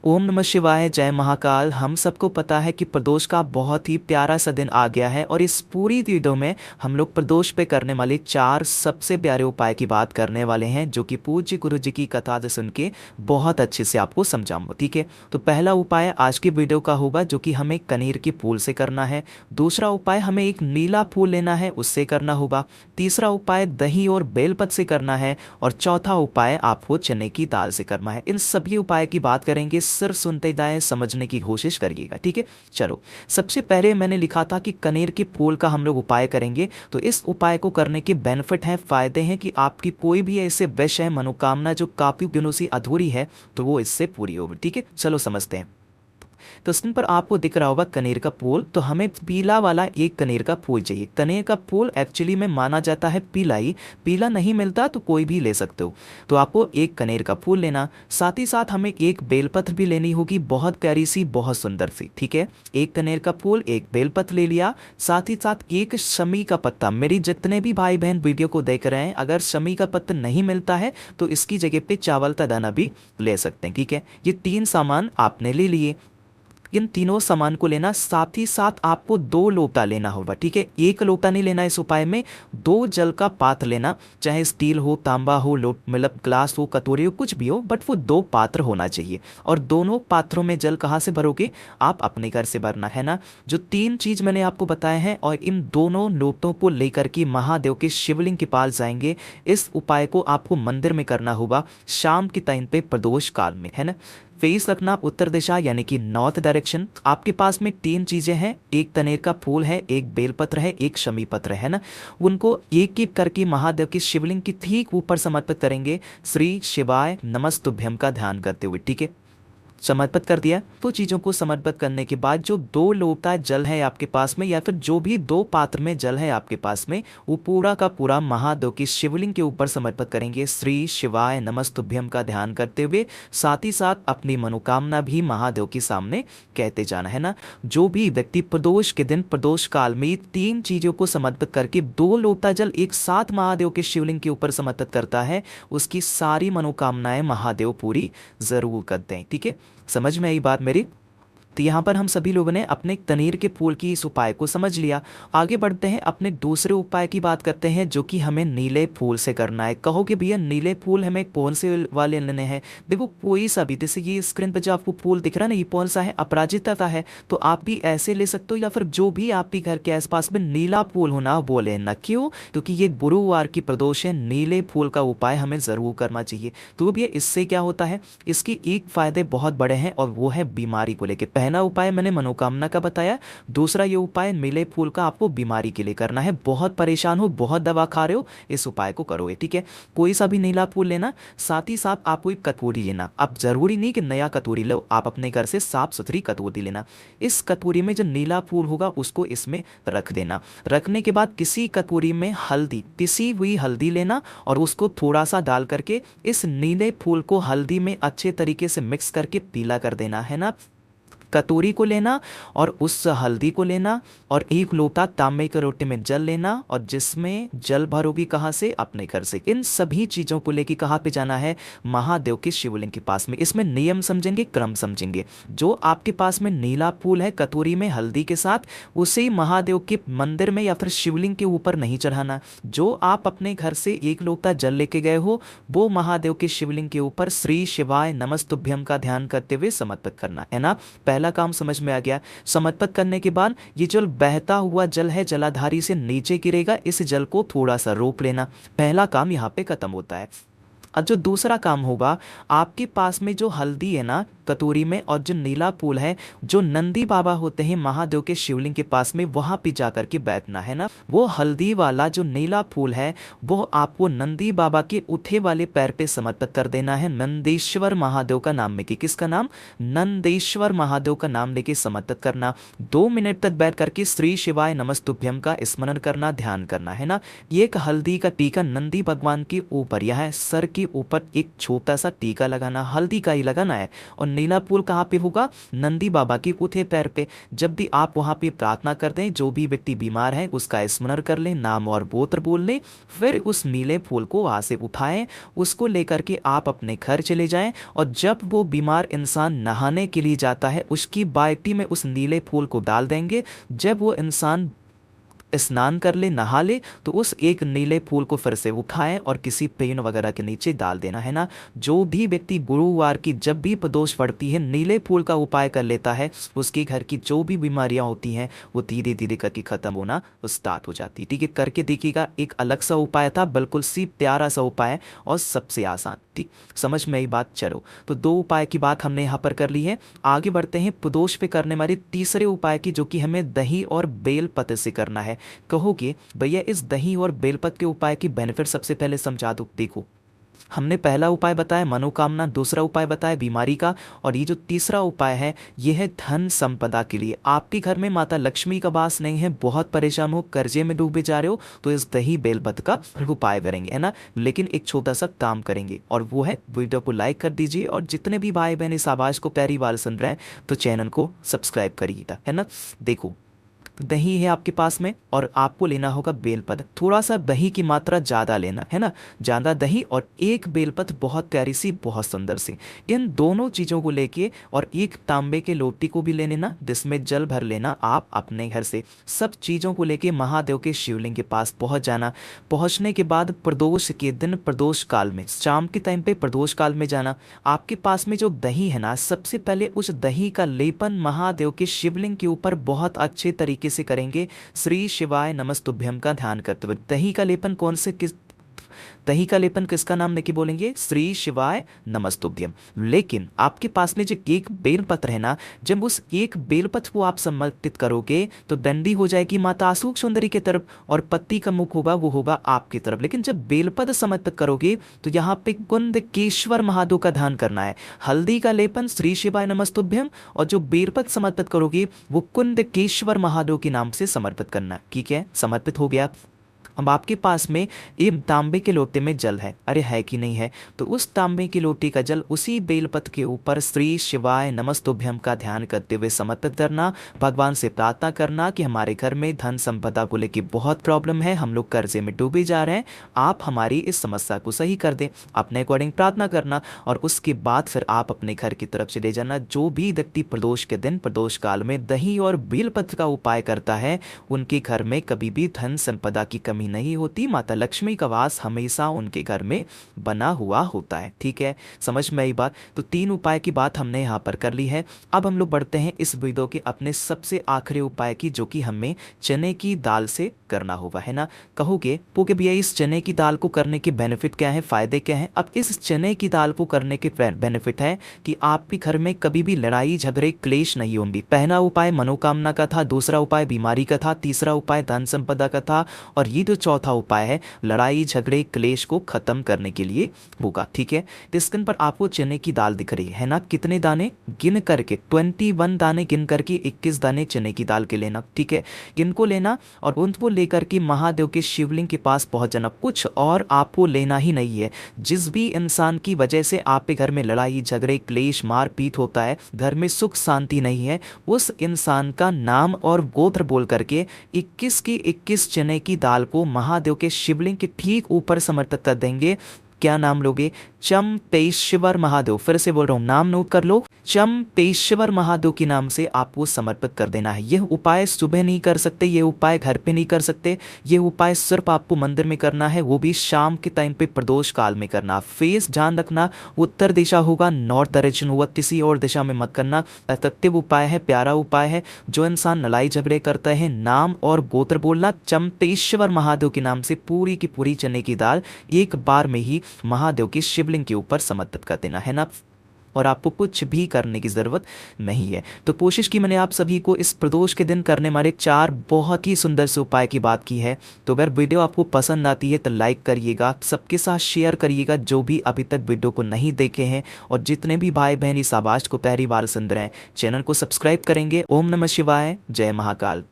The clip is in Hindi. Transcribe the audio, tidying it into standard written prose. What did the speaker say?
ओम नमः शिवाय, जय महाकाल। हम सबको पता है कि प्रदोष का बहुत ही प्यारा सा दिन आ गया है और इस पूरी वीडियो में हम लोग प्रदोष पे करने वाले 4 सबसे प्यारे उपाय की बात करने वाले हैं, जो कि पूज्य गुरु जी की कथा से सुन के बहुत अच्छे से आपको समझाऊंगा। ठीक है, तो पहला उपाय आज की वीडियो का होगा जो कि हमें कनेर के फूल से करना है। दूसरा उपाय हमें एक नीला फूल लेना है, उससे करना होगा। तीसरा उपाय दही और बेलपत्र से करना है और चौथा उपाय आपको चने की दाल से करना है। इन सभी उपाय की बात करेंगे, सिर्फ सुनते जाएं, समझने की कोशिश करिएगा। ठीक है, चलो। सबसे पहले मैंने लिखा था कि कनेर के फूल का हम लोग उपाय करेंगे, तो इस उपाय को करने के बेनिफिट हैं, फायदे हैं कि आपकी कोई भी ऐसे विश है, मनोकामना जो काफी दिनों से अधूरी है, तो वो इससे पूरी होगी। ठीक है, चलो समझते हैं। तो स्क्रीन पर आपको दिख रहा होगा कनेर का फूल। तो हमें पीला वाला एक कनेर का फूल चाहिए। कनेर का फूल एक्चुअली में माना जाता है पीला ही, पीला नहीं मिलता तो कोई भी ले सकते हो। तो आपको एक कनेर का फूल लेना, साथ ही साथ हमें एक बेलपत्र भी लेनी होगी, बहुत प्यारी सी, बहुत सुंदर सी। ठीक है, एक कनेर का फूल, एक बेलपत्र ले लिया, साथ ही साथ एक शमी का पत्ता। मेरी जितने भी भाई बहन वीडियो को देख रहे हैं, अगर शमी का पत्ता नहीं मिलता है तो इसकी जगह पे चावल का दाना भी ले सकते हैं। ठीक है, ये 3 सामान आपने ले लिए। इन तीनों सामान को लेना, साथ ही साथ आपको 2 लोटा लेना होगा। ठीक है, एक लोटा नहीं लेना इस उपाय में, 2 जल का पात्र लेना, चाहे स्टील हो, तांबा हो, मतलब ग्लास हो, कटोरी हो, कुछ भी हो, बट वो 2 पात्र होना चाहिए। और दोनों पात्रों में जल कहाँ से भरोगे? आप अपने घर से भरना है ना। जो 3 चीज मैंने आपको बताए हैं, और इन दोनों लोटों को लेकर के महादेव के शिवलिंग के पास जाएंगे। इस उपाय को आपको मंदिर में करना होगा, शाम के टाइम पे, प्रदोष काल में, है ना। फेस रखना उत्तर दिशा, यानी कि नॉर्थ डायरेक्शन। आपके पास में 3 चीजें हैं, एक कनेर का फूल है, एक बेलपत्र है, एक शमी पत्र है ना। उनको एक एक करके महादेव की शिवलिंग की ठीक ऊपर समर्पित करेंगे, श्री शिवाय नमस्तुभ्यम का ध्यान करते हुए। ठीक है, समर्पित कर दिया। तो चीज़ों को समर्पित करने के बाद जो 2 लोटा जल है आपके पास में, या फिर जो भी 2 पात्र में जल है आपके पास में, वो पूरा का पूरा महादेव की शिवलिंग के ऊपर समर्पित करेंगे, श्री शिवाय नमस्तुभ्यम का ध्यान करते हुए। साथ ही साथ अपनी मनोकामना भी महादेव के सामने कहते जाना है ना। जो भी व्यक्ति प्रदोष के दिन, प्रदोष काल में 3 चीज़ों को समर्पित करके 2 लोटा जल एक साथ महादेव के शिवलिंग के ऊपर समर्पित करता है, उसकी सारी मनोकामनाएं महादेव पूरी जरूर करते हैं। ठीक है, समझ में आई बात मेरी? तो यहाँ पर हम सभी लोगों ने अपने कनेर के फूल की इस उपाय को समझ लिया। आगे बढ़ते हैं, अपने दूसरे उपाय की बात करते हैं, जो कि हमें नीले फूल से करना है। कहोगे भैया नीले फूल हमें कौन से वाले लेने हैं? देखो कोई सा भी, जैसे ये स्क्रीन पर जो आपको फूल दिख रहा है ना, ये कौन सा है? अपराजिता का है, तो आप भी ऐसे ले सकते हो, या फिर जो भी आपके घर के आसपास में नीला फूल होना वो लेना। क्यों? क्योंकि ये गुरुवार की प्रदोष है, नीले फूल का उपाय हमें जरूर करना चाहिए। तो भैया इससे क्या होता है? इसकी एक फायदे बहुत बड़े हैं, और वो है बीमारी को लेकर। पहला उपाय मैंने मनोकामना का बताया, दूसरा ये उपाय नीले फूल का आपको बीमारी के लिए करना है। बहुत परेशान हो, बहुत दवा खा रहे हो, इस उपाय को करोगे। ठीक है, कोई सा भी नीला फूल लेना, साथ ही साथ आपको एक कटोरी लेना। अब जरूरी नहीं कि नया कटोरी लो, आप अपने घर से साफ सुथरी कटोरी लेना। इस कटोरी में जो नीला फूल होगा उसको इसमें रख देना। रखने के बाद किसी कटोरी में हल्दी, पिसी हुई हल्दी लेना, और उसको थोड़ा सा डाल करके इस नीले फूल को हल्दी में अच्छे तरीके से मिक्स करके पीला कर देना है ना। कटोरी को लेना और उस हल्दी को लेना, और एक लोटा तांबे के लोटे में जल लेना, और जिसमें जल भरोगी कहाँ से? अपने घर से। इन सभी चीज़ों को लेके कहाँ पे जाना है? महादेव के शिवलिंग के पास में। इसमें नियम समझेंगे, क्रम समझेंगे। जो आपके पास में नीला फूल है कटोरी में हल्दी के साथ, उसे महादेव के मंदिर में या फिर शिवलिंग के ऊपर नहीं चढ़ाना। जो आप अपने घर से एक लोटा जल लेके गए हो, वो महादेव के शिवलिंग के ऊपर श्री शिवाय नमस्तुभ्यम का ध्यान करते हुए समर्पित करना है ना। पहला काम समझ में आ गया। समर्पित करने के बाद ये जो बहता हुआ जल है जलाधारी से नीचे गिरेगा, इस जल को थोड़ा सा रोक लेना। पहला काम यहाँ पे खत्म होता है। अब जो दूसरा काम होगा, आपके पास में जो हल्दी है ना कटोरी में, और जो नीला फूल है, जो नंदी बाबा होते हैं महादेव के शिवलिंग के पास में, वहां पे जाकर के बैठना है ना। वो हल्दी वाला जो नीला फूल है, वो आपको नंदी बाबा के उठे वाले पैर पे समर्पित कर देना है, नंदेश्वर महादेव का नाम लेके। किसका नाम? नंदेश्वर महादेव का नाम लेके समर्पित करना। 2 मिनट तक बैठ करके श्री शिवाय नमस्तुभ्यम का स्मरण करना, ध्यान करना है ना। एक हल्दी का टीका नंदी भगवान के ऊपर, यह सर के के ऊपर एक छोटा सा टीका लगाना, हल्दी का ही लगाना है। और नीला फूल कहाँ पे होगा? नंदी बाबा के उठे पैर पे। जब भी आप वहाँ पे प्रार्थना करते हैं, जो भी व्यक्ति बीमार है उसका स्मरण कर लें, नाम और गोत्र बोल लें, फिर उस नीले फूल को वहाँ से उठाएं, उसको लेकर के आप अपने घर चले जाएं। और जब वो बीमार इंसान नहाने के लिए जाता है, उसकी बाल्टी में उस नीले फूल को डाल देंगे। जब वो इंसान स्नान कर ले, नहा ले, तो उस एक नीले फूल को फिर से उठाएं और किसी पेड़ वगैरह के नीचे डाल देना है ना। जो भी व्यक्ति गुरुवार की जब भी प्रदोष पड़ती है नीले फूल का उपाय कर लेता है, उसके घर की जो भी बीमारियां होती हैं वो धीरे धीरे करके खत्म होना स्टार्ट हो जाती है। ठीक है, करके देखिएगा। एक अलग सा उपाय था, बिल्कुल सी प्यारा सा उपाय और सबसे आसान। ठीक, समझ में आई बात? चलो, तो 2 उपाय की बात हमने यहाँ पर कर ली है। आगे बढ़ते हैं प्रदोष पे करने वाले तीसरे उपाय की, जो कि हमें दही और बेलपत्र से करना है। कहोगे भैया इस दही और बेलपत्र के उपाय की बेनिफिट सबसे पहले समझा दो। देखो, हमने पहला उपाय बताया मनोकामना, दूसरा उपाय बताया बीमारी का, और ये जो तीसरा उपाय है ये है धन संपदा के लिए। आपके घर में माता लक्ष्मी का वास नहीं है, बहुत परेशान हो, कर्जे में डूबे जा रहे हो, तो इस दही बेलपत्र का उपाय करेंगे, है ना। लेकिन एक छोटा सा काम करेंगे, और वो है वीडियो को लाइक कर दीजिए, और जितने भी भाई बहन इस आवाज़ को पहली बार सुन रहे हैं तो चैनल को सब्सक्राइब करिएगा, है ना। देखो, दही है आपके पास में और आपको लेना होगा बेलपत्र। थोड़ा सा दही की मात्रा ज़्यादा लेना है ना, ज़्यादा दही और एक बेलपत्र बहुत प्यारी सी, बहुत सुंदर सी। इन दोनों चीज़ों को लेके और एक तांबे के लोटी को भी ले लेना, जिसमें जल भर लेना आप अपने घर से। सब चीज़ों को लेके महादेव के शिवलिंग के पास पहुंच जाना। पहुंचने के बाद प्रदोष के दिन, प्रदोष काल में, शाम के टाइम पे प्रदोष काल में जाना। आपके पास में जो दही है ना, सबसे पहले उस दही का लेपन महादेव के शिवलिंग के ऊपर बहुत अच्छे तरीके से करेंगे। श्री शिवाय नमस्तुभ्यम का ध्यान करते हुए। दही का लेपन कौन से दही का लेपन किसका नाम लेके बोलेंगे? श्री शिवाय नमस्तुभ्यम। लेकिन आपके पास में जो एक बेलपत्र है ना, जब उस एक बेलपत्र को आप समर्पित करोगे तो डंडी हो जाएगी माता अशोक सुंदरी की तरफ और पत्ती का मुख होगा वो होगा आपकी तरफ। लेकिन जब बेलपत्र समर्पित करोगे तो यहाँ पे कुंदकेश्वर महादेव का ध्यान करना है। हल्दी का लेपन श्री शिवाय नमस्तुभ्यम, और जो बेलपत्र समर्पित करोगे वो कुंदकेश्वर महादेव के नाम से समर्पित करना। ठीक है, समर्पित हो गया। अब आपके पास में एक तांबे के लोटे में जल है, अरे है कि नहीं है, तो उस तांबे की लोटी का जल उसी बेलपत्र के ऊपर श्री शिवाय नमस्तुभ्यम का ध्यान करते हुए समर्पित करना। भगवान से प्रार्थना करना कि हमारे घर में धन संपदा को लेकर बहुत प्रॉब्लम है, हम लोग कर्जे में डूबे जा रहे हैं, आप हमारी इस समस्या को सही कर दें। अपने अकॉर्डिंग प्रार्थना करना, और उसके बाद फिर आप अपने घर की तरफ चले जाना। जो भी व्यक्ति प्रदोष के दिन, प्रदोष काल में दही और बेलपत्र का उपाय करता है, उनके घर में कभी भी धन संपदा की कमी नहीं होती। माता लक्ष्मी का वास हमेशा उनके घर में बना हुआ होता है। ठीक है, समझ में आई बात? तो 3 उपाय की बात हमने यहाँ पर कर ली है। अब हम लोग बढ़ते हैं इस वीडियो के अपने सबसे आखिरी उपाय की, जो कि हमें चने की दाल से करना होगा, है ना। कहोगे पोके भैया इस चने की दाल को करने के बेनिफिट क्या है, फायदे क्या है? अब इस चने की दाल को करने के बेनिफिट है कि आपके घर में कभी भी लड़ाई झगड़े क्लेश नहीं होंगे। पहला उपाय मनोकामना का था, दूसरा उपाय बीमारी का था, तीसरा उपाय धन संपदा का था, और ये जो चौथा उपाय है लड़ाई झगड़े क्लेश को खत्म करने के लिए होगा। ठीक है, तो स्क्रीन पर आपको चने की दाल दिख रही है ना, कितने दाने गिन करके 21 दाने गिन करके 21 दाने चने की दाल के लेना। ठीक है, इनको लेना और उनको लेकर के महादेव के शिवलिंग के पास पहुंच जाना। कुछ और आपको लेना ही नहीं है। जिस भी इंसान की वजह से आपके घर में लड़ाई झगड़े क्लेश मारपीट होता है, घर में सुख शांति नहीं है, उस इंसान का नाम और गोत्र बोल करके 21 की 21 चने की दाल को महादेव के शिवलिंग के ठीक ऊपर समर्पित कर देंगे। क्या नाम लोगे? चंपेश्वर महादेव। फिर से बोल रहा हूं, नाम नोट कर लो, चंपेश्वर महादेव के नाम से आपको समर्पित कर देना है। यह उपाय सुबह नहीं कर सकते, ये उपाय घर पे नहीं कर सकते, ये उपाय सिर्फ आपको मंदिर में करना है, वो भी शाम के टाइम पे प्रदोष काल में करना। फेस ध्यान रखना, उत्तर दिशा होगा, नॉर्थ डायरेक्शन होगा, किसी और दिशा में मत करना। अत्यंत उपाय है, प्यारा उपाय है। जो इंसान लड़ाई झगड़े करता है, नाम और गोत्र बोलना, चंपेश्वर महादेव के नाम से पूरी की पूरी चने की दाल एक बार में ही महादेव के शिवलिंग के ऊपर समर्पित कर देना, है ना। और आपको कुछ भी करने की ज़रूरत नहीं है। तो कोशिश की मैंने आप सभी को इस प्रदोष के दिन करने वाले 4 बहुत ही सुंदर से उपाय की बात की है। तो अगर वीडियो आपको पसंद आती है तो लाइक करिएगा, सबके साथ शेयर करिएगा जो भी अभी तक वीडियो को नहीं देखे हैं, और जितने भी भाई बहन इस आवाज़ को पहली बार सुन रहे हैं चैनल को सब्सक्राइब करेंगे। ओम नमः शिवाय, जय महाकाल।